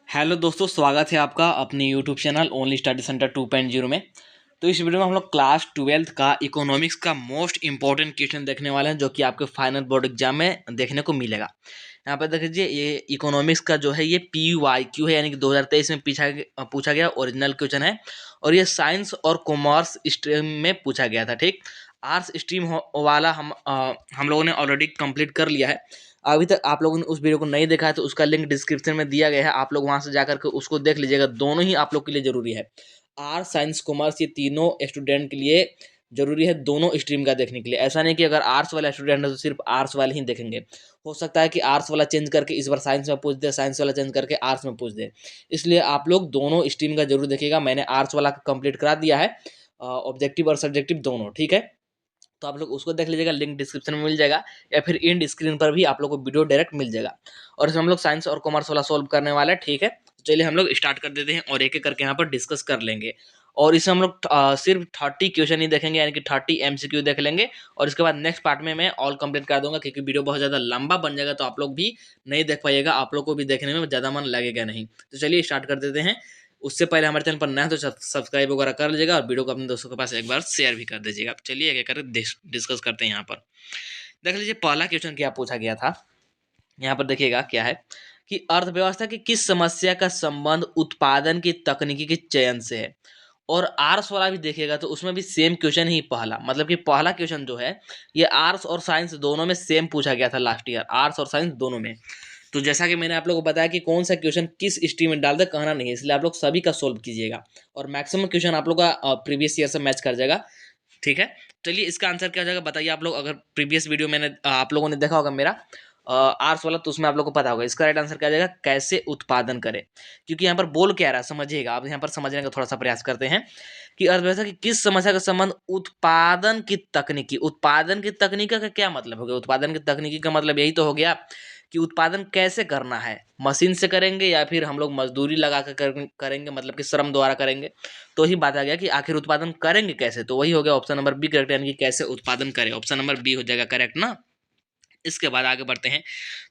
Hello दोस्तों, स्वागत है आपका अपने YouTube channel only study centre 2.0 में। तो इस वीडियो में हम लोग क्लास 12th का इकोनॉमिक्स का मोस्ट इंपॉर्टेंट क्वेश्चन देखने वाले हैं, जो कि आपके फाइनल बोर्ड एग्जाम में देखने को मिलेगा। यहाँ पर देख लीजिए, ये इकोनॉमिक्स का जो है ये PYQ है, यानी कि 2023 में पूछा गया ओरिजिनल क्वेश्चन है। और ये साइंस और कॉमर्स स्ट्रीम में पूछा गया था। ठीक, आर्ट्स स्ट्रीम वाला हम लोगों ने ऑलरेडी कंप्लीट कर लिया है। अभी तक आप लोगों ने उस वीडियो को नहीं देखा है तो उसका लिंक डिस्क्रिप्शन में दिया गया है, आप लोग वहां से जाकर के उसको देख लीजिएगा। दोनों ही आप लोग के लिए जरूरी है। आर्ट्स, साइंस, कॉमर्स, ये तीनों स्टूडेंट के लिए जरूरी है, दोनों स्ट्रीम का देखने के लिए। ऐसा नहीं कि अगर आर्ट्स वाला स्टूडेंट है तो सिर्फ आर्ट्स वाले ही देखेंगे। हो सकता है कि आर्ट्स वाला चेंज करके इस बार साइंस में पूछ दे, साइंस वाला चेंज करके आर्ट्स में पूछ दे। इसलिए आप लोग दोनों स्ट्रीम का जरूर देखिएगा। मैंने आर्ट्स वाला कंप्लीट करा दिया है, ऑब्जेक्टिव और सब्जेक्टिव दोनों। ठीक है, तो आप लोग उसको देख लीजिएगा, लिंक डिस्क्रिप्शन में मिल जाएगा, या फिर इंड स्क्रीन पर भी आप लोग को वीडियो डायरेक्ट मिल जाएगा। और इसमें हम लोग साइंस और कॉमर्स वाला सॉल्व करने वाला है। ठीक है, तो चलिए हम लोग स्टार्ट कर देते हैं और एक एक करके यहाँ पर डिस्कस कर लेंगे। और इसमें हम लोग सिर्फ 30 क्वेश्चन ही देखेंगे, यानी कि 30 MCQ देख लेंगे। और इसके बाद नेक्स्ट पार्ट में मैं ऑल कंप्लीट कर दूंगा, क्योंकि वीडियो बहुत ज़्यादा लंबा बन जाएगा तो आप लोग भी नहीं देख पाइएगा, आप लोग को भी देखने में ज़्यादा मन लगेगा नहीं। तो चलिए स्टार्ट कर देते हैं। उससे पहले हमारे चैनल पर नया है तो सब्सक्राइब वगैरह कर लीजिएगा और वीडियो को अपने दोस्तों के पास एक बार शेयर भी कर दीजिएगा। चलिए एक एक करके डिस्कस करते हैं। यहाँ पर देख लीजिए, पहला क्वेश्चन क्या पूछा गया था। यहाँ पर देखिएगा क्या है कि अर्थव्यवस्था की किस समस्या का संबंध उत्पादन की तकनीकी के चयन से है। और आर्ट्स वाला भी देखिएगा तो उसमें भी सेम क्वेश्चन ही पहला, मतलब कि पहला क्वेश्चन जो है ये आर्ट्स और साइंस दोनों में सेम पूछा गया था लास्ट ईयर, आर्ट्स और साइंस दोनों में। तो जैसा कि मैंने आप लोगों को बताया कि कौन सा क्वेश्चन किस स्ट्रीम में डाल दे कहना नहीं है, इसलिए आप लोग सभी का सोल्व कीजिएगा और मैक्सिमम क्वेश्चन आप लोग का प्रीवियस ईयर से मैच कर जाएगा। ठीक है, चलिए इसका आंसर क्या हो जाएगा बताइए आप लोग। अगर प्रीवियस वीडियो मैंने आप लोगों ने देखा होगा मेरा आर्ट्स वाला, तो उसमें आप लोग को पता होगा इसका राइट आंसर क्या आ जाएगा, कैसे उत्पादन करें। क्योंकि यहाँ पर बोल क्या रहा है समझिएगा, आप यहाँ पर समझने का थोड़ा सा प्रयास करते हैं कि अर्थव्यवस्था की किस समस्या का संबंध उत्पादन की तकनीकी का क्या मतलब हो गया। उत्पादन की तकनीकी का मतलब यही तो हो गया कि उत्पादन कैसे करना है, मशीन से करेंगे या फिर हम लोग मजदूरी लगा कर करेंगे, मतलब कि श्रम द्वारा करेंगे। तो ही बात आ गया कि आखिर उत्पादन करेंगे कैसे, तो वही हो गया ऑप्शन नंबर बी करेक्ट, यानी कि कैसे उत्पादन करें। ऑप्शन नंबर बी हो जाएगा करेक्ट ना। इसके बाद आगे बढ़ते हैं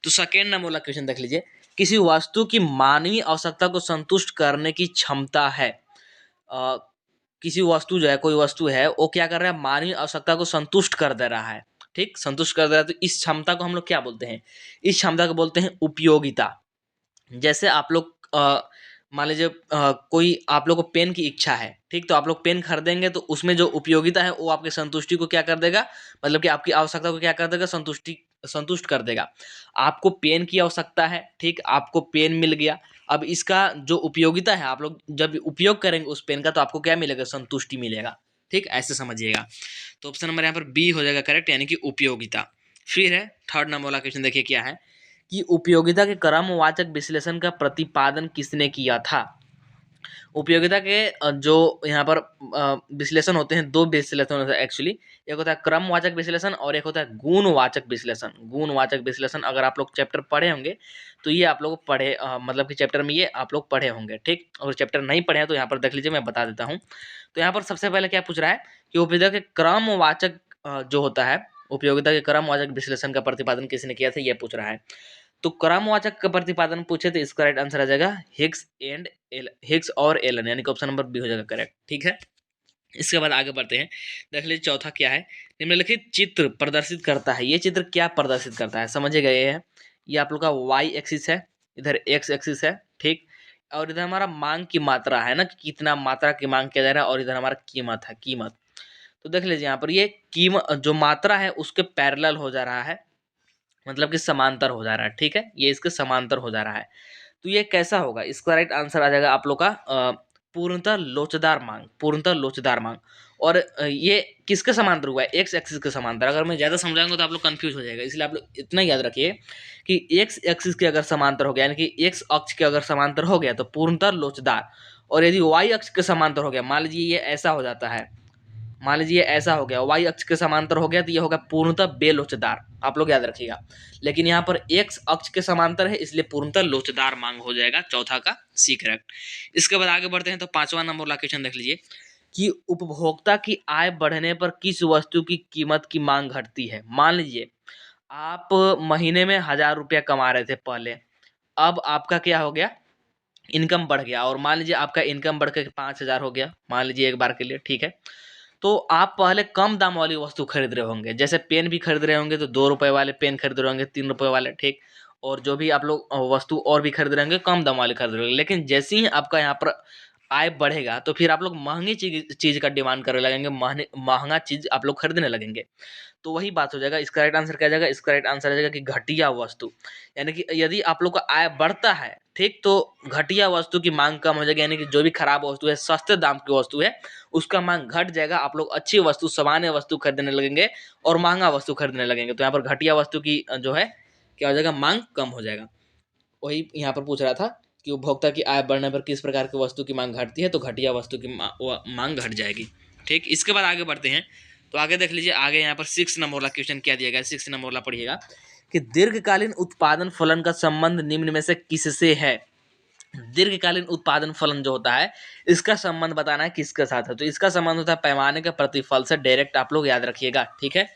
तो सेकेंड नंबर वाला क्वेश्चन देख लीजिए, किसी वस्तु की मानवीय आवश्यकता को संतुष्ट करने की क्षमता है। अ, किसी वस्तु जो है, कोई वस्तु है वो क्या कर रहा है, मानवीय आवश्यकता को संतुष्ट कर दे रहा है। ठीक, संतुष्ट कर दे रहा है, तो इस क्षमता को हम लोग क्या बोलते हैं, इस क्षमता को बोलते हैं उपयोगिता। जैसे आप लोग मान लीजिए कोई आप लोग को पेन की इच्छा है, ठीक, तो आप लोग पेन खरीदेंगे तो उसमें जो उपयोगिता है वो आपकी संतुष्टि को क्या कर देगा, मतलब कि आपकी आवश्यकता को क्या कर देगा, संतुष्ट कर देगा। आपको पेन की आवश्यकता है, ठीक, आपको पेन मिल गया। अब इसका जो उपयोगिता है, आप लोग जब उपयोग करेंगे उस पेन का तो आपको क्या मिलेगा, संतुष्टि मिलेगा। ठीक, ऐसे समझिएगा। तो ऑप्शन नंबर यहाँ पर बी हो जाएगा करेक्ट, यानी कि उपयोगिता। फिर है थर्ड नंबर वाला क्वेश्चन, देखिए क्या है कि उपयोगिता के क्रमवाचक विश्लेषण का प्रतिपादन किसने किया था। उपयोगिता के जो यहाँ पर विश्लेषण होते हैं, दो विश्लेषण होते हैं एक्चुअली। एक होता है क्रमवाचक विश्लेषण और एक होता है गुणवाचक विश्लेषण। गुणवाचक विश्लेषण अगर आप लोग चैप्टर पढ़े होंगे तो ये आप लोग पढ़े मतलब कि चैप्टर में ये आप लोग पढ़े होंगे। ठीक, अगर चैप्टर नहीं पढ़े हैं तो यहाँ पर देख लीजिए, मैं बता देता हूँ। तो यहाँ पर सबसे पहले क्या पूछ रहा है कि उपयोगिता के क्रमवाचक जो होता है, उपयोगिता के क्रमवाचक विश्लेषण का प्रतिपादन किसने किया था, ये पूछ रहा है। तो क्रमवाचक का प्रतिपादन पूछे तो इसका राइट आंसर आ जाएगा हिग्स और एलन, यानी कि ऑप्शन नंबर बी हो जाएगा करेक्ट। ठीक है, इसके बाद आगे बढ़ते हैं। देख लीजिए चौथा क्या है, निम्नलिखित चित्र प्रदर्शित करता है। ये चित्र क्या प्रदर्शित करता है समझिएगा। ये है, ये आप लोग का वाई एक्सिस है, इधर एक्स एक्सिस है। ठीक, और इधर हमारा मांग की मात्रा है ना, कि कितना मात्रा की मांग किया जा रहा है, और इधर हमारा कीमत है, कीमत। तो देख लीजिए यहाँ पर ये कीमत जो मात्रा है उसके पैरेलल हो जा रहा है, मतलब कि समांतर हो जा रहा है। ठीक है, ये इसके समांतर हो जा रहा है। तो ये कैसा होगा, इसका राइट आंसर आ जाएगा आप लोग का पूर्णतः लोचदार मांग, पूर्णतः लोचदार मांग। और ये किसके समांतर हुआ है, एक्स एक्सिस के समांतर। अगर मैं ज्यादा समझाऊंगा तो आप लोग कंफ्यूज हो जाएगा, इसलिए आप लोग इतना याद रखिए कि एक्स एक्सिस के अगर समांतर हो गया, यानी कि एक्स अक्ष के अगर समांतर हो गया तो पूर्णतः लोचदार। और यदि वाई अक्ष के समांतर हो गया, मान लीजिए ये ऐसा हो जाता है, मान लीजिए ऐसा हो गया, वाई अक्ष के समांतर हो गया तो ये होगा पूर्णतः बेलोचदार। आप लोग याद रखिएगा। लेकिन यहाँ पर एक्स अक्ष के समांतर है, इसलिए पूर्णतः लोचदार मांग हो जाएगा, चौथा का सी करेक्ट। इसके बाद आगे बढ़ते हैं तो पांचवा नंबर वाला क्वेश्चन देख लीजिए कि उपभोक्ता की आय बढ़ने पर किस वस्तु की कीमत की मांग घटती है। मान लीजिए आप महीने में 1000 रुपया कमा रहे थे पहले, अब आपका क्या हो गया, इनकम बढ़ गया और मान लीजिए आपका इनकम बढ़ के 5,000 हो गया, मान लीजिए एक बार के लिए, ठीक है। तो आप पहले कम दाम वाली वस्तु खरीद रहे होंगे, जैसे पेन भी खरीद रहे होंगे तो 2 रुपए वाले पेन खरीद रहे होंगे, 3 रुपए वाले, ठीक। और जो भी आप लोग वस्तु और भी खरीद रहे होंगे कम दाम वाले खरीद रहे होंगे, लेकिन जैसे ही आपका यहाँ पर आय बढ़ेगा तो फिर आप लोग महंगी चीज का डिमांड करने लगेंगे, महंगा चीज आप लोग खरीदने लगेंगे। तो वही बात हो जाएगा, इसका राइट आंसर क्या जाएगा, इसका राइट आंसर आ जाएगा कि घटिया वस्तु। यानी कि यदि आप लोग का आय बढ़ता है, ठीक, तो घटिया वस्तु की मांग कम हो जाएगी, यानी कि जो भी खराब वस्तु है, सस्ते दाम की वस्तु है, उसका मांग घट जाएगा। आप लोग अच्छी वस्तु, सामान्य वस्तु खरीदने लगेंगे और महंगा वस्तु खरीदने लगेंगे। तो यहाँ पर घटिया वस्तु की जो है क्या हो जाएगा, मांग कम हो जाएगा। वही यहाँ पर पूछ रहा था कि उपभोक्ता की आय बढ़ने पर किस प्रकार की वस्तु की मांग घटती है, तो घटिया वस्तु की मांग घट जाएगी, ठीक। इसके बाद आगे बढ़ते हैं, तो आगे देख लीजिए, आगे यहाँ पर 6 नंबर वाला क्वेश्चन क्या दिया गया है। 6 नंबर वाला पढ़िएगा कि दीर्घकालीन उत्पादन फलन का संबंध निम्न में से किससे है। दीर्घकालीन उत्पादन फलन जो होता है, इसका संबंध बताना है किसके साथ है, तो इसका संबंध होता है पैमाने के प्रतिफल से, डायरेक्ट आप लोग याद रखिएगा, ठीक है।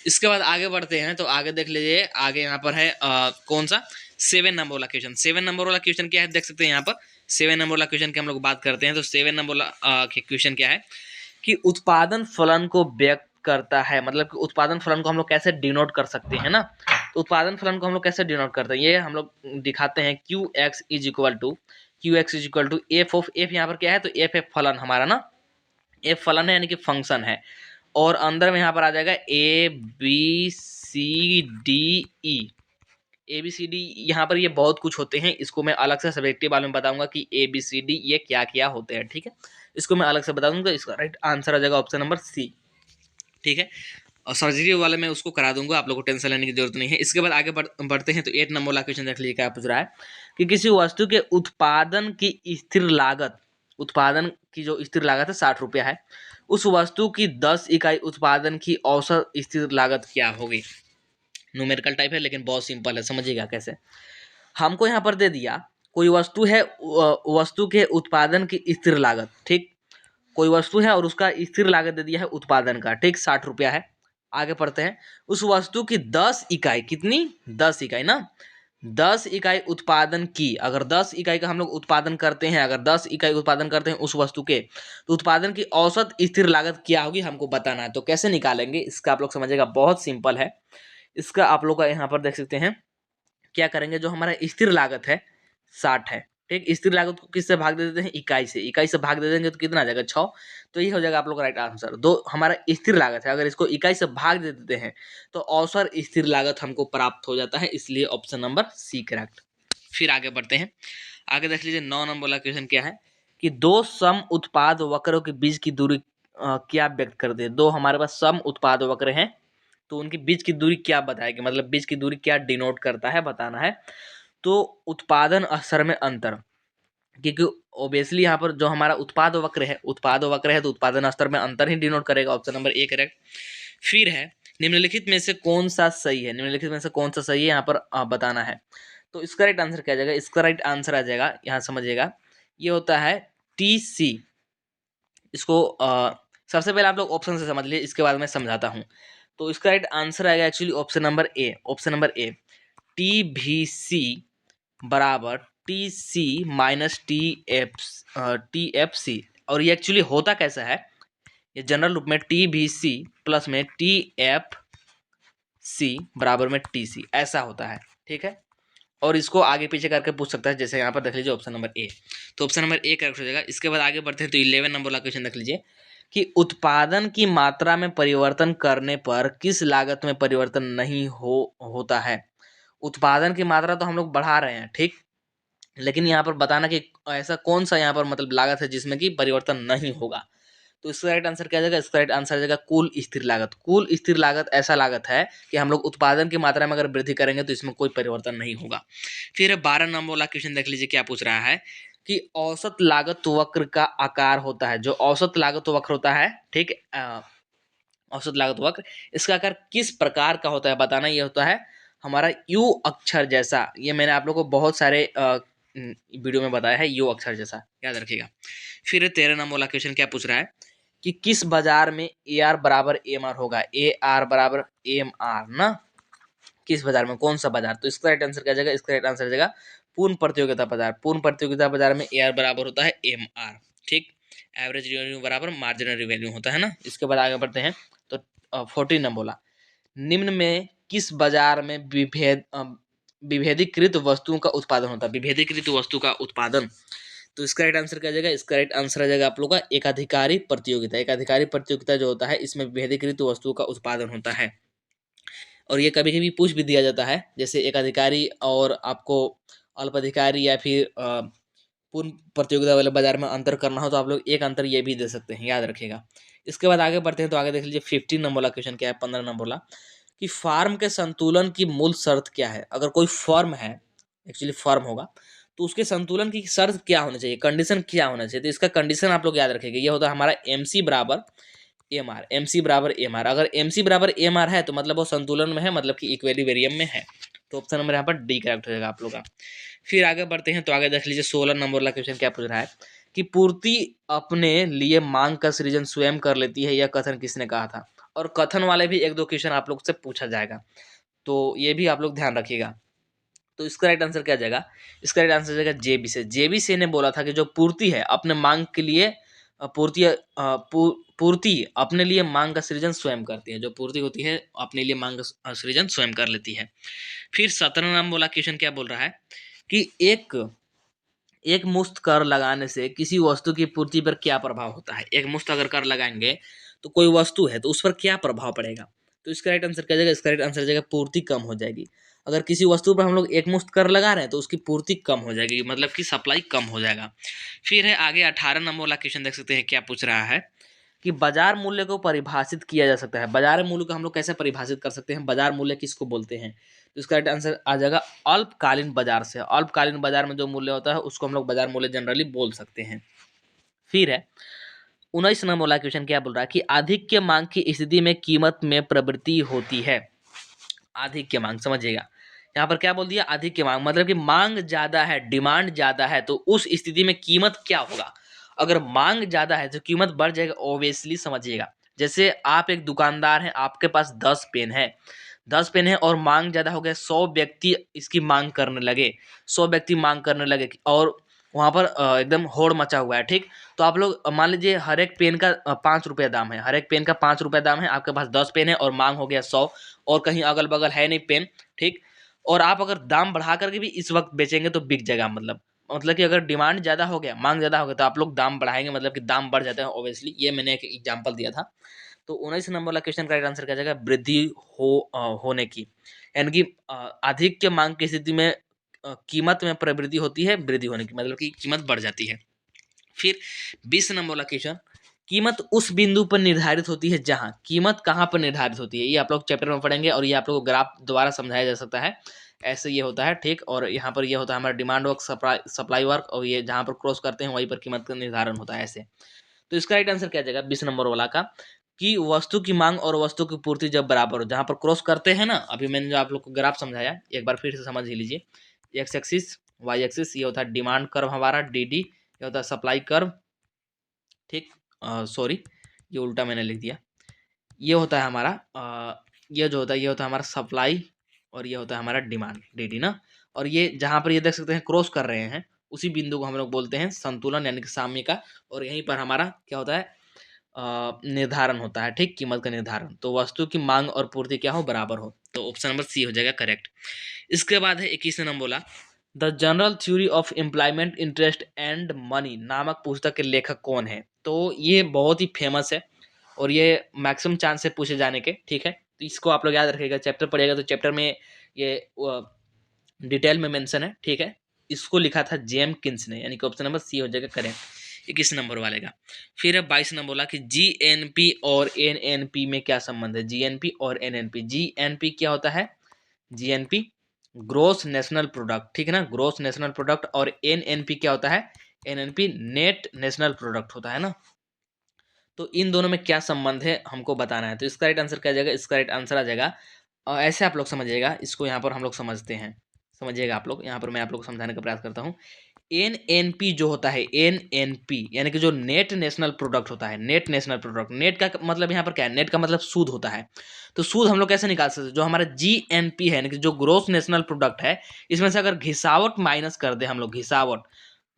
इसके बाद आगे बढ़ते हैं, तो आगे देख लीजिए, आगे यहाँ पर है कौन सा 7 नंबर वाला क्वेश्चन। 7 नंबर वाला क्वेश्चन क्या है, देख सकते हैं यहाँ पर 7 नंबर वाला क्वेश्चन की हम लोग बात करते हैं। तो 7 नंबर वाला क्वेश्चन क्या है कि उत्पादन फलन को व्यक्त करता है, मतलब कि उत्पादन फलन को हम लोग कैसे डिनोट कर सकते हैं ना। तो उत्पादन फलन को हम लोग कैसे डिनोट करते हैं, ये हम लोग दिखाते हैं, Q X is equal to F of F. यहाँ पर क्या है, तो एफ एफ फलन हमारा ना, एफ फलन है यानी कि फंक्शन है, और अंदर में यहाँ पर आ जाएगा A B C D E. A B C D यहाँ पर ये बहुत कुछ होते हैं, इसको मैं अलग से सब्जेक्टिव वाले में बताऊंगा कि ए बी सी डी ये क्या क्या होते हैं, ठीक है। इसको मैं अलग से बता दूंगा, इसका राइट आंसर आ जाएगा ऑप्शन नंबर सी, ठीक है। और सर्जरी वाले में उसको करा दूंगा, आप लोग को टेंशन लेने की जरूरत नहीं है। इसके बाद आगे बढ़ते हैं, तो 8 नंबर वाला क्वेश्चन देख लीजिए क्या पूछ रहा है कि किसी वस्तु के उत्पादन की स्थिर लागत, उत्पादन की जो स्थिर लागत है 60 रुपया है, उस वस्तु की 10 इकाई उत्पादन की औसत स्थिर लागत क्या होगी। न्यूमेरिकल टाइप है लेकिन बहुत सिंपल है, समझिएगा कैसे। हमको यहाँ पर दे दिया कोई वस्तु है, वस्तु के उत्पादन की स्थिर लागत, ठीक, कोई वस्तु है और उसका स्थिर लागत दे दिया है उत्पादन का, ठीक, 60 रुपया है। आगे पढ़ते हैं, उस वस्तु की 10 इकाई, कितनी, 10 इकाई ना, 10 इकाई उत्पादन की, अगर 10 इकाई का हम लोग उत्पादन करते हैं, अगर 10 इकाई उत्पादन करते हैं उस वस्तु के, तो उत्पादन की औसत स्थिर लागत क्या होगी हमको बताना है। तो कैसे निकालेंगे इसका आप लोग समझिएगा, बहुत सिंपल है। इसका आप लोग का यहाँ पर देख सकते हैं, क्या करेंगे, जो हमारा स्थिर लागत है 60 है, ठीक, स्थिर लागत को किससे भाग दे देते हैं, इकाई से, इकाई से भाग दे देंगे तो कितना आ जाएगा 6। तो ये हो जाएगा आप लोग का राइट आंसर। दो हमारा स्थिर लागत है, अगर इसको इकाई से भाग दे देते हैं तो औसत स्थिर लागत हमको प्राप्त हो जाता है, इसलिए ऑप्शन नंबर सी करेक्ट। फिर आगे बढ़ते हैं, आगे देख लीजिए 9 नंबर वाला क्वेश्चन क्या है कि दो सम उत्पाद वक्रों के बीच की दूरी क्या व्यक्त करते हैं। दो हमारे पास सम उत्पाद वक्र हैं, तो उनके बीच की दूरी क्या बताएगी, मतलब बीच की दूरी क्या डिनोट करता है बताना है। तो उत्पादन स्तर में अंतर, क्योंकि ओबियसली यहाँ पर जो हमारा उत्पाद वक्र है, उत्पाद वक्र है, तो उत्पादन स्तर में अंतर ही डिनोट करेगा, ऑप्शन नंबर ए करेक्ट। फिर है निम्नलिखित में से कौन सा सही है, निम्नलिखित में से कौन सा सही है यहाँ पर बताना है। तो इसका राइट आंसर क्या आ जाएगा, इसका राइट आंसर आ जाएगा, यहाँ समझिएगा, ये होता है टी सी। इसको सबसे पहले आप लोग ऑप्शन से समझ लीजिए, इसके बाद मैं समझाता हूँ। तो इसका राइट आंसर आएगा actually option number A, option number A, T भी सी बराबर T C minus T F C. और ये एक्चुअली होता कैसा है, ये जनरल रूप में टी भी सी प्लस में टी एफ सी बराबर में टी सी, ऐसा होता है, ठीक है। और इसको आगे पीछे करके पूछ सकता है, जैसे यहाँ पर देख लीजिए ऑप्शन नंबर ए, तो ऑप्शन नंबर ए करेक्ट हो जाएगा। इसके बाद आगे बढ़ते हैं, तो 11 नंबर वाला क्वेश्चन देख लीजिए कि उत्पादन की मात्रा में परिवर्तन करने पर किस लागत में परिवर्तन नहीं होता है। उत्पादन की मात्रा तो हम लोग बढ़ा रहे हैं, ठीक, लेकिन यहाँ पर बताना कि ऐसा कौन सा यहाँ पर मतलब लागत है जिसमें कि परिवर्तन नहीं होगा। तो इसका राइट आंसर क्या जाएगा, इसका राइट आंसर आ जाएगा कुल स्थिर लागत। कुल स्थिर लागत ऐसा लागत है कि हम लोग उत्पादन की मात्रा में अगर वृद्धि करेंगे तो इसमें कोई परिवर्तन नहीं होगा। फिर 12 नंबर वाला क्वेश्चन देख लीजिए क्या पूछ रहा है कि औसत लागत वक्र का आकार होता है, जो औसत लागत वक्र होता है, ठीक, औसत लागत वक्र, इसका आकार किस प्रकार का होता है बताना। ये होता है हमारा यू अक्षर जैसा, ये मैंने आप लोगों को बहुत सारे वीडियो में बताया है, यू अक्षर जैसा, याद रखिएगा। फिर 13 नंबर वाला क्वेश्चन क्या पूछ रहा है कि किस बाजार में ए आर बराबर एम आर होगा, ए आर बराबर एम आर ना, किस बाजार में, कौन सा बाजार। तो इसका राइट आंसर क्या जाएगा, इसका राइट आंसर जाएगा पूर्ण प्रतियोगिता बाजार। पूर्ण प्रतियोगिता बाजार में AR बराबर होता है MR, ठीक। एवरेज रेवेन्यू बराबर मार्जिनल रेवेन्यू होता है ना। इसके बाद आगे बढ़ते हैं तो 14 नंबर बोला, निम्न में किस बाजार में विभेदीकृत वस्तुओं का उत्पादन होता है। विभेदीकृत वस्तु का उत्पादन, तो इसका राइट आंसर क्या आ जाएगा, इसका राइट आंसर आ जाएगा आप लोग का एकाधिकारी प्रतियोगिता। एकाधिकारी प्रतियोगिता जो होता है इसमें विभेदीकृत वस्तुओं का उत्पादन होता है। और ये कभी कभी पूछ भी दिया जाता है, जैसे एकाधिकारी और आपको अल्पाधिकारी या फिर पूर्ण प्रतियोगिता वाले बाजार में अंतर करना हो तो आप लोग एक अंतर ये भी दे सकते हैं, याद रखिएगा। इसके बाद आगे बढ़ते हैं तो आगे देख लीजिए 15 नंबर वाला क्वेश्चन क्या है, 15 नंबर वाला कि फार्म के संतुलन की मूल शर्त क्या है। अगर कोई फर्म है, एक्चुअली फर्म होगा, तो उसके संतुलन की शर्त क्या होनी चाहिए, कंडीशन क्या होना चाहिए। तो इसका कंडीशन आप लोग याद रखेंगे, ये होता है हमारा MC बराबर MR। MC बराबर MR, अगर MC बराबर MR है तो मतलब वो संतुलन में है, मतलब कि इक्विलिब्रियम में है। तो ऑप्शन नंबर यहाँ पर डी करेक्ट हो जाएगा आप लोग का। फिर आगे बढ़ते हैं तो आगे देख लीजिए 16 नंबर वाला क्वेश्चन क्या पूछ रहा है कि पूर्ति अपने लिए मांग का सृजन स्वयं कर लेती है, यह कथन किसने कहा था। और कथन वाले भी एक दो क्वेश्चन आप लोग से पूछा जाएगा, तो ये भी आप लोग ध्यान रखिएगा। तो इसका राइट आंसर क्या जाएगा, इसका राइट आंसर जाएगा JB से। JB से ने बोला था कि जो पूर्ति है अपने मांग के लिए पूर्ति अपने लिए मांग का सृजन स्वयं करती है। जो पूर्ति होती है अपने लिए मांग का सृजन स्वयं कर लेती है। फिर 17 नंबर वाला क्वेश्चन क्या बोल रहा है कि एक मुश्त कर लगाने से किसी वस्तु की पूर्ति पर क्या प्रभाव होता है। एक मुश्त अगर कर लगाएंगे तो कोई वस्तु है तो उस पर क्या प्रभाव पड़ेगा। तो इसका राइट आंसर क्या जाएगा, इसका राइट आंसर जाएगा पूर्ति कम हो जाएगी। अगर किसी वस्तु पर हम लोग एक मुश्त कर लगा रहे हैं तो उसकी पूर्ति कम हो जाएगी, मतलब कि सप्लाई कम हो जाएगा। फिर है आगे 18 नंबर वाला क्वेश्चन, देख सकते हैं क्या पूछ रहा है कि बाजार मूल्य को परिभाषित किया जा सकता है। बाजार मूल्य को हम लोग कैसे परिभाषित कर सकते हैं, बाजार मूल्य किसको बोलते हैं। तो इसका राइट आंसर आ जाएगा अल्पकालीन बाजार से। अल्पकालीन बाजार में जो मूल्य होता है उसको हम लोग बाजार मूल्य जनरली बोल सकते हैं। फिर है 19 नंबर वाला क्वेश्चन क्या बोल रहा है कि आधिक्य मांग की स्थिति में कीमत में प्रवृत्ति होती है। आधिक्य मांग समझिएगा, यहाँ पर क्या बोल दिया, आधिक्य मांग मतलब कि मांग ज्यादा है, डिमांड ज्यादा है, तो उस स्थिति में कीमत क्या होगा। अगर मांग ज्यादा है तो कीमत बढ़ जाएगा, ऑब्वियसली समझिएगा। जैसे आप एक दुकानदार हैं, आपके पास 10 पेन है, 10 पेन है और मांग ज्यादा हो गया, 100 व्यक्ति इसकी मांग करने लगे, 100 व्यक्ति मांग करने लगे और वहां पर एकदम होड़ मचा हुआ है, ठीक। तो आप लोग मान लीजिए हर एक पेन का 5 रुपया दाम है, हर एक पेन का 5 रुपया दाम है, आपके पास 10 पेन है और मांग हो गया 100 और कहीं अगल बगल है नहीं पेन, ठीक। और आप अगर दाम बढ़ा करके भी इस वक्त बेचेंगे तो बिक जाएगा, मतलब कि अगर डिमांड ज़्यादा हो गया, मांग ज़्यादा हो गया तो आप लोग दाम बढ़ाएंगे, मतलब कि दाम बढ़ जाते हैं ऑब्वियसली। ये मैंने एक एग्जांपल दिया था। तो 19 नंबर वाला क्वेश्चन का राइट आंसर क्या जाएगा, वृद्धि होने की, यानी कि अधिक के मांग की स्थिति में कीमत में प्रवृत्ति होती है, वृद्धि होने की मतलब कि कीमत बढ़ जाती है। फिर 20 नंबर वाला क्वेश्चन, कीमत उस बिंदु पर निर्धारित होती है जहां, कीमत कहां पर निर्धारित होती है, ये आप लोग चैप्टर में पढ़ेंगे और ये आप लोग को ग्राफ द्वारा समझाया जा सकता है। ऐसे ये होता है, ठीक। और यहाँ पर ये होता है हमारा डिमांड वर्क, सप्लाई वर्क, और ये जहाँ पर क्रॉस करते हैं वहीं पर कीमत का निर्धारण होता है ऐसे। तो इसका राइट आंसर क्या जाएगा 20 नंबर वाला का, कि वस्तु की मांग और वस्तु की पूर्ति जब बराबर हो, जहाँ पर क्रॉस करते हैं ना, अभी मैंने जो आप लोग को ग्राफ समझाया एक बार फिर से समझ ही लीजिए। एक्स एक्सिस, वाई एक्सिस, ये होता है डिमांड कर्व हमारा DD, ये होता है सप्लाई कर्व, ठीक। सॉरी ये उल्टा मैंने लिख दिया। ये होता है हमारा ये जो होता है ये होता है हमारा सप्लाई और ये होता है हमारा डिमांड DD ना। और ये जहाँ पर ये देख सकते हैं क्रॉस कर रहे हैं उसी बिंदु को हम लोग बोलते हैं संतुलन यानी कि साम्य का। और यहीं पर हमारा क्या होता है निर्धारण होता है, ठीक, कीमत का निर्धारण। तो वस्तु की मांग और पूर्ति क्या हो, बराबर हो। तो ऑप्शन नंबर C हो जाएगा करेक्ट। इसके बाद है 21 नंबर बोला, the general theory of employment interest and money नामक पुस्तक के लेखक कौन है। तो ये बहुत ही फेमस है और ये मैक्सिमम चांस है पूछे जाने के, ठीक है। तो इसको आप लोग याद रखिएगा, चैप्टर पढ़िएगा तो चैप्टर में ये डिटेल में मेंशन है, ठीक है। इसको लिखा था जेम किन्स ने, यानी कि ऑप्शन नंबर C हो जाएगा करेक्ट 21 नंबर वाले का। फिर है 22 नंबर बोला कि GNP और NNP में क्या संबंध है। GNP और NNP, GNP क्या होता है, GNP ग्रोस नेशनल प्रोडक्ट, ठीक है ना, ग्रोस नेशनल प्रोडक्ट। और NNP क्या होता है, NNP नेट नेशनल प्रोडक्ट होता है ना। तो इन दोनों में क्या संबंध है हमको बताना है। तो इसका राइट आंसर क्या आ जाएगा, इसका राइट आंसर आ जाएगा ऐसे आप लोग समझिएगा इसको, यहाँ पर हम लोग समझते हैं, समझिएगा आप लोग, यहाँ पर मैं आप लोग को समझाने का प्रयास करता हूँ। एनएनपी जो होता है, एनएनपी यानी कि जो नेट नेशनल प्रोडक्ट होता है, नेट नेशनल प्रोडक्ट, नेट का मतलब यहाँ पर क्या है, नेट का मतलब सूद होता है। तो सूद हम लोग कैसे निकाल सकते हैं, जो हमारा जीएनपी है यानी कि जो ग्रोस नेशनल प्रोडक्ट है, इसमें से अगर घिसावट माइनस कर दे हम लोग, घिसावट,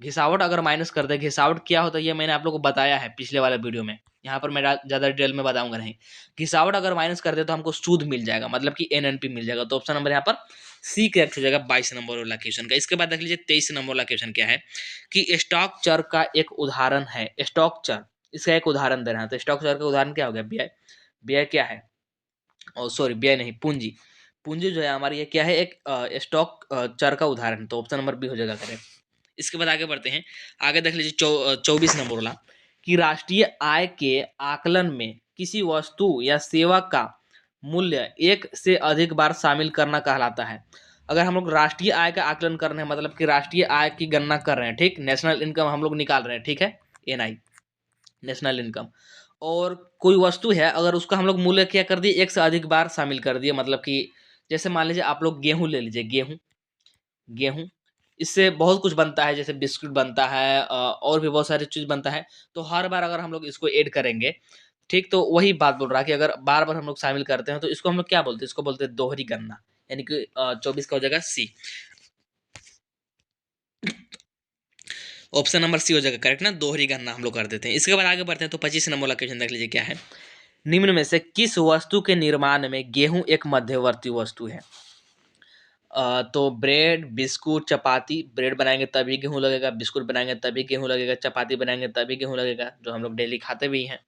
घिसावट अगर माइनस कर दे, घिसावट क्या होता है ये मैंने आप लोगों को बताया है पिछले वाले वीडियो में, यहाँ पर मैं ज़्यादा डिटेल में बताऊंगा नहीं। घिसावट अगर माइनस कर दे तो हमको सूद मिल जाएगा, मतलब कि एनएनपी मिल जाएगा। तो ऑप्शन नंबर यहाँ पर सी करेक्ट हो जाएगा 22 नंबर वाला क्वेश्चन का। इसके बाद देख लीजिए 23 नंबर वाला क्वेश्चन क्या है कि स्टॉक चर का एक उदाहरण है, स्टॉक चर, इसका एक उदाहरण दे रहा है। तो स्टॉक चर का उदाहरण क्या हो गया, ब्याज, ब्याज क्या है, और सॉरी ब्याज नहीं, पूंजी, पूंजी जो है हमारी ये क्या है, एक स्टॉक चर का उदाहरण। तो ऑप्शन नंबर बी हो जाएगा करेक्ट। इसके बाद आगे बढ़ते हैं, आगे देख लीजिए 24 नंबर वाला कि राष्ट्रीय आय के आकलन में किसी वस्तु या सेवा का मूल्य एक से अधिक बार शामिल करना कहलाता है। अगर हम लोग राष्ट्रीय आय का आकलन कर रहे हैं, मतलब कि राष्ट्रीय आय की गणना कर रहे हैं, ठीक, नेशनल इनकम हम लोग निकाल रहे हैं, ठीक है, एनआई, नेशनल इनकम, और कोई वस्तु है अगर उसका हम लोग मूल्य क्या कर दिए, एक से अधिक बार शामिल कर दिए, मतलब कि जैसे मान लीजिए आप लोग गेहूं ले लीजिए, गेहूं, गेहूं, इससे बहुत कुछ बनता है, जैसे बिस्कुट बनता है, और भी बहुत सारी चीज़ बनता है। तो हर बार अगर हम लोग इसको ऐड करेंगे, ठीक, तो वही बात बोल रहा है कि अगर बार बार हम लोग शामिल करते हैं तो इसको हम लोग क्या बोलते हैं, इसको बोलते हैं दोहरी गणना, यानी कि 24 का हो जाएगा सी, ऑप्शन नंबर सी हो जाएगा करेक्ट ना, दोहरी गणना हम लोग कर देते हैं। इसके बाद आगे बढ़ते हैं, तो 25 नंबर वाला क्वेश्चन देख लीजिए क्या है, निम्न में से किस वस्तु के निर्माण में गेहूं एक मध्यवर्ती वस्तु है। तो ब्रेड, बिस्कुट, चपाती, ब्रेड बनाएंगे तभी गेहूं लगेगा, बिस्कुट बनाएंगे तभी गेहूं लगेगा, चपाती बनाएंगे तभी गेहूं लगेगा, जो हम लोग डेली खाते भी हैं।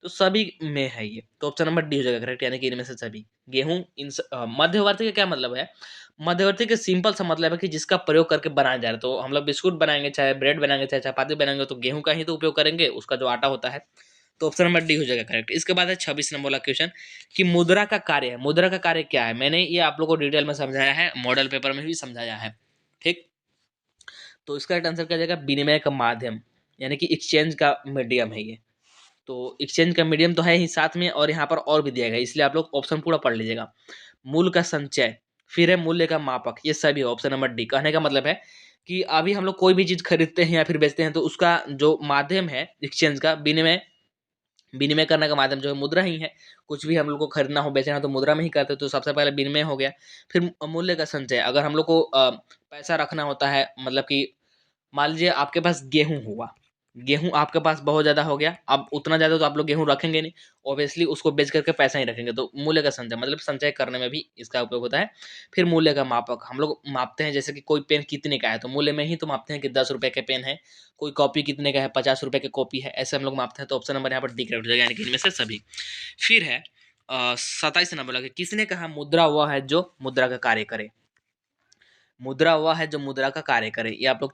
तो सभी में है ये, तो ऑप्शन नंबर डी हो जाएगा करेक्ट, यानी कि इनमें से सभी गेहूं मध्यवर्ती का क्या मतलब है, मध्यवर्ती का सिंपल सा मतलब है कि जिसका प्रयोग करके बनाया जा रहा है। तो हम लोग बिस्कुट बनाएंगे, चाहे ब्रेड बनाएंगे, चाहे चपाती बनाएंगे, तो गेहूं का ही तो उपयोग करेंगे, उसका जो आटा होता है। तो ऑप्शन नंबर डी हो जाएगा करेक्ट। इसके बाद है 26 नंबर वाला क्वेश्चन कि मुद्रा का कार्य है, मुद्रा का कार्य क्या है, मैंने ये आप लोगों को डिटेल में समझाया है, मॉडल पेपर में भी समझाया है, ठीक। तो इसका राइट आंसर क्या जाएगा, विनिमय का माध्यम, यानी कि एक्सचेंज का मीडियम है ये। तो एक्सचेंज का मीडियम तो है ही साथ में, और यहाँ पर और भी दिया गया, इसलिए आप लोग ऑप्शन पूरा पढ़ लीजिएगा। मूल का संचय, फिर है मूल्य का मापक, ये सभी ऑप्शन नंबर डी। कहने का मतलब है कि अभी हम लोग कोई भी चीज खरीदते हैं या फिर बेचते हैं, तो उसका जो माध्यम है एक्सचेंज का, विनिमय, विनिमय करने का माध्यम जो है मुद्रा ही है। कुछ भी हम लोग को खरीदना हो, बेचना हो, तो मुद्रा में ही करते हैं। तो सबसे पहले विनिमय हो गया, फिर मूल्य का संचय। अगर हम लोग को पैसा रखना होता है, मतलब कि मान लीजिए आपके पास गेहूं हुआ, गेहूं आपके पास बहुत ज़्यादा हो गया, अब उतना ज़्यादा तो आप लोग गेहूं रखेंगे नहीं, ऑब्वियसली उसको बेच करके पैसा ही रखेंगे। तो मूल्य का संचय मतलब संचय करने में भी इसका उपयोग होता है। फिर मूल्य का मापक, हम लोग मापते हैं, जैसे कि कोई पेन कितने का है, तो मूल्य में ही तो मापते हैं कि 10 रुपये के पेन है, कोई कॉपी कितने का है, 50 रुपये की कॉपी है, ऐसे हम लोग मापते हैं। तो ऑप्शन नंबर यहाँ पर डी करेक्ट हो जाएगा, यानी कि इनमें से सभी। फिर है 27 नंबर लगे, किसने कहा मुद्रा वह है जो मुद्रा का कार्य करे, मुद्रा वह है जो मुद्रा का कार्य करे। ये आप लोग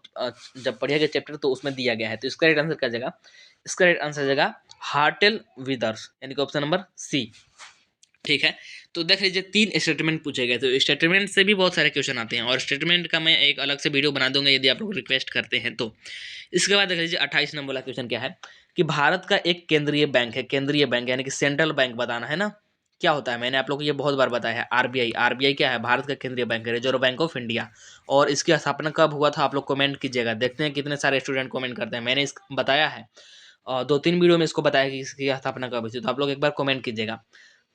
जब पढ़िएगा चैप्टर तो उसमें दिया गया है। तो इसका राइट आंसर क्या जाएगा, इसका राइट आंसर जाएगा हार्टेल विदर्स, यानी कि ऑप्शन नंबर सी, ठीक है। तो देख लीजिए 3 स्टेटमेंट पूछे गए, तो स्टेटमेंट से भी बहुत सारे क्वेश्चन आते हैं, और स्टेटमेंट का मैं एक अलग से वीडियो बना दूंगा यदि आप लोग रिक्वेस्ट करते हैं तो। इसके बाद देख लीजिए 28 नंबर वाला क्वेश्चन क्या है कि भारत का एक केंद्रीय बैंक है, केंद्रीय बैंक यानी कि सेंट्रल बैंक बताना है ना, क्या होता है, मैंने आप लोग को ये बहुत बार बताया है, आरबीआई, आरबीआई क्या है, भारत का केंद्रीय बैंक है, रिजर्व बैंक ऑफ इंडिया। और इसकी स्थापना कब हुआ था आप लोग कमेंट कीजिएगा, देखते हैं कितने सारे स्टूडेंट कमेंट करते हैं। मैंने इस बताया है 2-3 वीडियो में इसको बताया कि इसकी स्थापना कब हुई थी, तो आप लोग एक बार कमेंट कीजिएगा।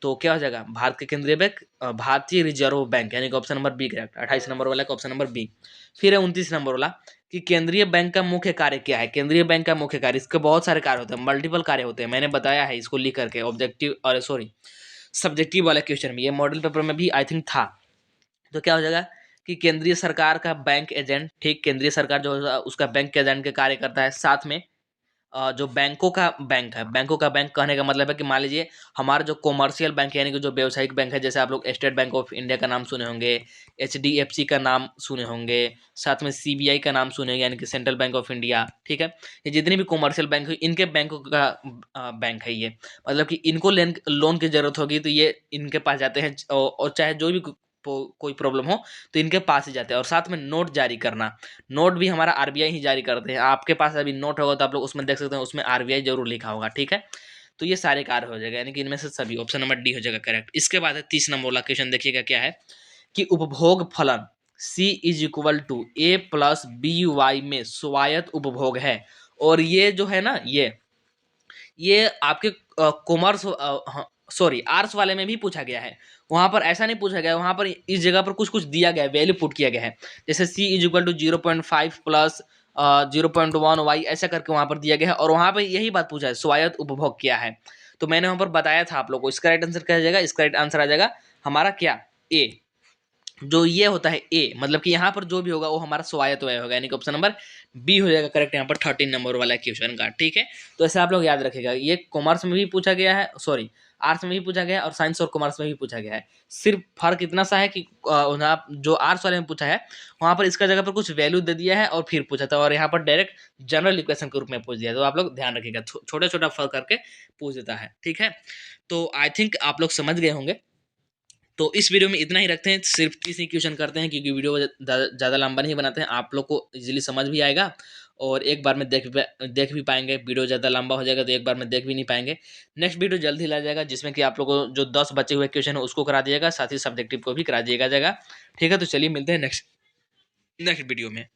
तो क्या हो जाएगा, भारत के केंद्रीय बैंक भारतीय रिजर्व बैंक, यानी कि option number B correct, 28 number वाला का ऑप्शन नंबर बी। फिर है 29 नंबर वाला कि केंद्रीय बैंक का मुख्य कार्य क्या है, केंद्रीय बैंक का मुख्य कार्य, इसके बहुत सारे कार्य होते हैं, मल्टीपल कार्य होते हैं, मैंने बताया है इसको लिख करके ऑब्जेक्टिव, और सॉरी सब्जेक्टिव वाला क्वेश्चन में, ये मॉडल पेपर में भी आई थिंक था। तो क्या हो जाएगा कि केंद्रीय सरकार का बैंक एजेंट, ठीक, केंद्रीय सरकार जो है उसका बैंक एजेंट के कार्य करता है, साथ में जो बैंकों का बैंक है, बैंकों का बैंक कहने का मतलब है कि मान लीजिए हमारा जो कॉमर्शियल बैंक है, यानी कि जो व्यवसायिक बैंक है, जैसे आप लोग स्टेट बैंक ऑफ इंडिया का नाम सुने होंगे, एचडीएफसी का नाम सुने होंगे, साथ में सीबीआई का नाम सुने होंगे, यानी कि सेंट्रल बैंक ऑफ इंडिया, ठीक है। ये जितनी भी कॉमर्शियल बैंक है, इनके बैंकों का बैंक है ये, मतलब कि इनको लोन की जरूरत होगी तो ये इनके पास जाते हैं, और चाहे जो भी कोई प्रॉब्लम हो तो इनके पास ही जाते हैं। और साथ में नोट जारी करना, नोट भी हमारा आरबीआई ही जारी करते हैं। आपके पास अभी नोट होगा तो आप लोग उसमें देख सकते हैं, उसमें आरबीआई जरूर लिखा होगा, ठीक है। तो ये सारे कार्य हो जाएगा, यानी कि इनमें से सभी, ऑप्शन नंबर डी हो जाएगा करेक्ट। इसके बाद है 30 नंबर वाला क्वेश्चन, देखिएगा क्या है कि उपभोग फलन, C is equal to A plus B Y में स्वायत्त उपभोग है। और ये जो है ना, ये आपके कॉमर्स, सॉरी आर्ट्स वाले में भी पूछा गया है। वहां पर ऐसा नहीं पूछा गया, वहां पर इस जगह पर कुछ कुछ दिया गया है, वैल्यू पुट किया गया है। जैसे C is equal to 0.5 plus 0.1 Y, ऐसा करके वहां पर दिया गया है। और वहां पर यही बात पूछा है, स्वायत्त उपभोग क्या है। तो मैंने वहां पर बताया था आप लोग को, इसका राइट आंसर क्या आ जाएगा, इसका राइट आंसर आ जाएगा हमारा क्या, ए। जो ये होता है ए, मतलब कि यहाँ पर जो भी होगा वो हमारा स्वायत्त व्यय होगा, यानी कि ऑप्शन नंबर बी हो जाएगा करेक्ट यहाँ पर 13 नंबर वाला क्वेश्चन का। ठीक है, तो ऐसे आप लोग याद रखेगा, ये कॉमर्स में भी पूछा गया है, सॉरी आर्ट्स में भी पूछा गया है, और साइंस और कॉमर्स में भी पूछा गया है। सिर्फ फर्क इतना सा है कि जो आर्ट्स वाले में पूछा है वहाँ पर इसका जगह पर कुछ वैल्यू दे दिया है और फिर पूछा था, और यहाँ पर डायरेक्ट जनरल इक्वेशन के रूप में पूछ दिया। तो आप लोग ध्यान रखिएगा, छोटा छोटा फर्क करके पूछ देता है। ठीक है, तो आई थिंक आप लोग समझ गए होंगे। तो इस वीडियो में इतना ही रखते हैं, सिर्फ 30 ही क्वेश्चन करते हैं, क्योंकि वीडियो ज़्यादा लंबा नहीं बनाते हैं, आप लोग को इजीली समझ भी आएगा और एक बार में देख भी पाएंगे। वीडियो ज़्यादा लंबा हो जाएगा तो एक बार में देख भी नहीं पाएंगे। नेक्स्ट वीडियो जल्द ही ला जाएगा, जिसमें कि आप लोग को जो 10 बचे हुए क्वेश्चन है उसको करा दिएगा, साथ ही सब्जेक्टिव को भी करा दिएगा जाएगा। ठीक है, तो चलिए मिलते हैं नेक्स्ट वीडियो में।